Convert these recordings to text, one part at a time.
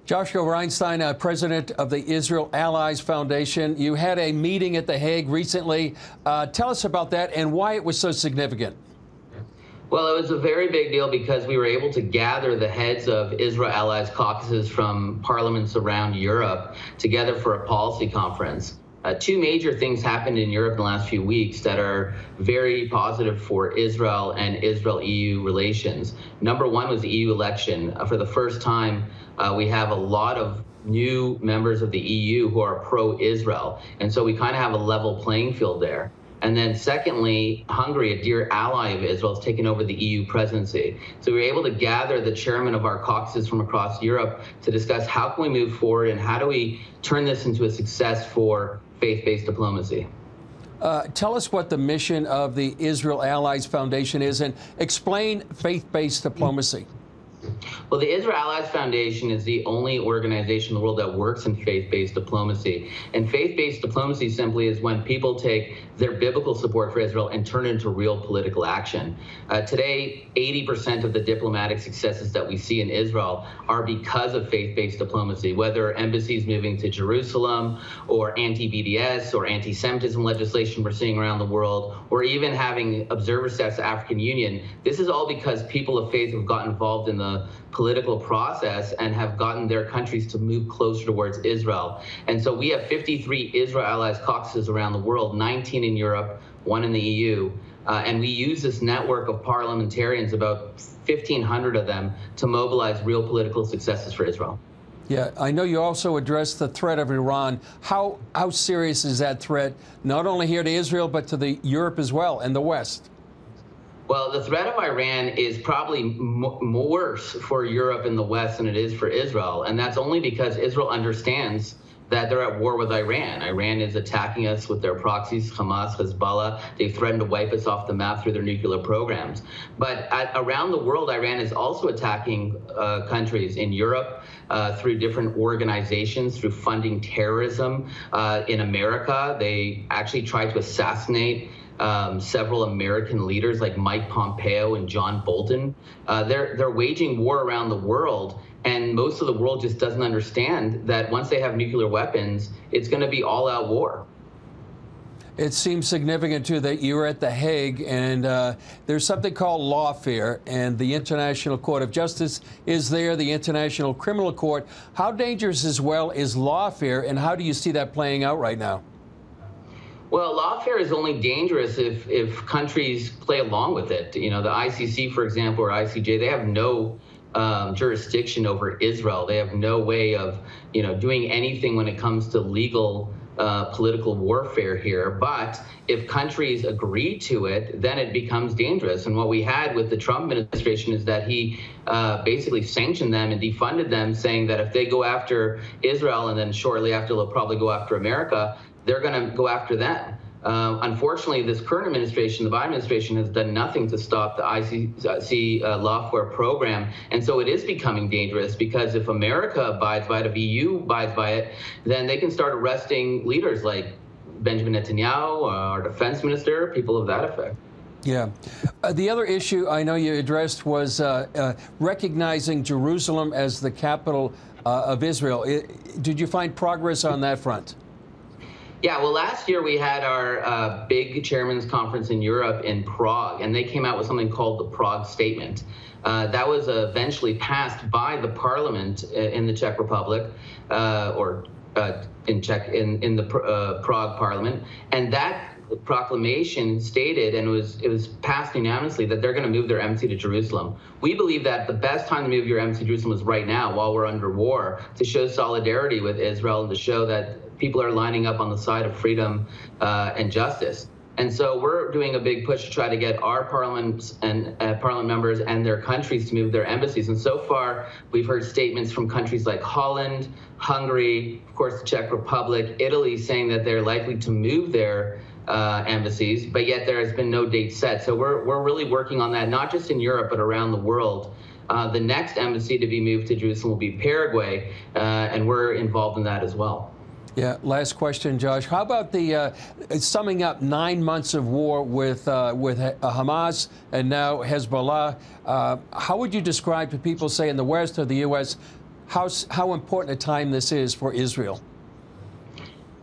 Joshua Reinstein, president of the Israel Allies Foundation. You had a meeting at The Hague recently. Tell us about that and why it was so significant. Well, it was a very big deal because we were able to gather the heads of Israel Allies caucuses from parliaments around Europe together for a policy conference. Two major things happened in Europe in the last few weeks that are very positive for Israel and Israel-EU relations. Number one was the EU election. For the first time, we have a lot of new members of the EU who are pro-Israel. And so we kind of have a level playing field there. And then secondly, Hungary, a dear ally of Israel, has taken over the EU presidency. So we were able to gather the chairman of our caucuses from across Europe to discuss how can we move forward and how do we turn this into a success for faith-based diplomacy. Tell us what the mission of the Israel Allies Foundation is and explain faith-based diplomacy. Well, the Israel Allies Foundation is the only organization in the world that works in faith-based diplomacy. And faith-based diplomacy simply is when people take their biblical support for Israel and turn it into real political action. Today, 80% of the diplomatic successes that we see in Israel are because of faith-based diplomacy, whether embassies moving to Jerusalem or anti-BDS or anti-Semitism legislation we're seeing around the world, or even having observer status to the African Union. This is all because people of faith have got involved in the political process and have gotten their countries to move closer towards Israel. And so we have 53 Israel Allies caucuses around the world, 19 in Europe, 1 in the EU. And we use this network of parliamentarians, about 1,500 of them, to mobilize real political successes for Israel. Yeah, I know you also addressed the threat of Iran. How serious is that threat, not only here to Israel, but to Europe as well and the West? Well, the threat of Iran is probably worse for Europe and the West than it is for Israel. And that's only because Israel understands that they're at war with Iran. Iran is attacking us with their proxies, Hamas, Hezbollah. They've threatened to wipe us off the map through their nuclear programs. But around the world, Iran is also attacking countries in Europe through different organizations, through funding terrorism. In America, they actually tried to assassinate several American leaders like Mike Pompeo and John Bolton. They're waging war around the world, and most of the world just doesn't understand that once they have nuclear weapons, it's going to be all-out war. It seems significant, too, that you were at The Hague, and there's something called lawfare, and the International Court of Justice is there, the International Criminal Court. How dangerous as well is lawfare, and how do you see that playing out right now? Well, lawfare is only dangerous if countries play along with it. You know, the ICC, for example, or ICJ, they have no jurisdiction over Israel. They have no way of, doing anything when it comes to legal political warfare here. But if countries agree to it, then it becomes dangerous. And what we had with the Trump administration is that he basically sanctioned them and defunded them, saying that if they go after Israel and then shortly after they'll probably go after America, they're going to go after them. Unfortunately, this current administration, the Biden administration, has done nothing to stop the ICC lawfare program. And so it is becoming dangerous because if America abides by it, if EU abides by it, then they can start arresting leaders like Benjamin Netanyahu, our defense minister, people of that effect. Yeah. The other issue I know you addressed was recognizing Jerusalem as the capital of Israel. Did you find progress on that front? Yeah, well, last year we had our big chairman's conference in Europe in Prague, and they came out with something called the Prague Statement. That was eventually passed by the parliament in the Czech Republic, or in the Prague parliament, and that proclamation stated, and it was passed unanimously, that they're going to move their embassy to Jerusalem. We believe that the best time to move your embassy to Jerusalem is right now, while we're under war, to show solidarity with Israel and to show that people are lining up on the side of freedom and justice. And so we're doing a big push to try to get our parliaments and parliament members and their countries to move their embassies. And so far, we've heard statements from countries like Holland, Hungary, of course, the Czech Republic, Italy, saying that they're likely to move their embassies, but yet there has been no date set. So we're really working on that, not just in Europe, but around the world. The next embassy to be moved to Jerusalem will be Paraguay, and we're involved in that as well. Yeah, last question, Josh. How about the summing up 9 months of war with Hamas and now Hezbollah? How would you describe to people, say, in the West or the U.S., how important a time this is for Israel.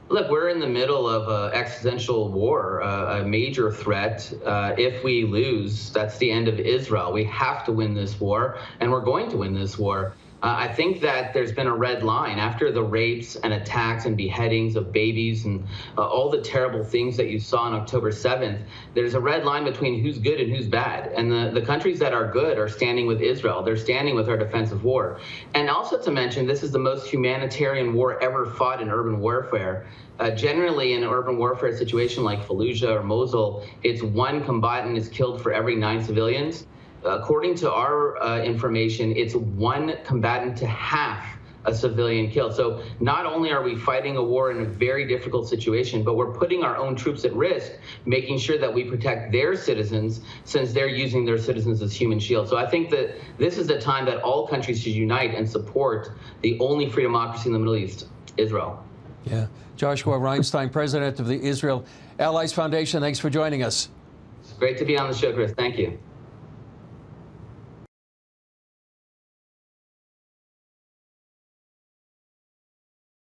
Look, we're in the middle of an existential war, a major threat. If we lose, that's the end of Israel. We have to win this war, and we're going to win this war. I think that there's been a red line after the rapes and attacks and beheadings of babies and all the terrible things that you saw on October 7th. There's a red line between who's good and who's bad. And the countries that are good are standing with Israel. They're standing with our defensive war. And also to mention, this is the most humanitarian war ever fought in urban warfare. Generally, in an urban warfare situation like Fallujah or Mosul, it's one combatant is killed for every 9 civilians. According to our information, it's one combatant to half a civilian killed. So not only are we fighting a war in a very difficult situation, but we're putting our own troops at risk, making sure that we protect their citizens since they're using their citizens as human shields. So I think that this is the time that all countries should unite and support the only free democracy in the Middle East, Israel. Yeah. Joshua Reinstein, president of the Israel Allies Foundation, thanks for joining us. It's great to be on the show, Chris. Thank you.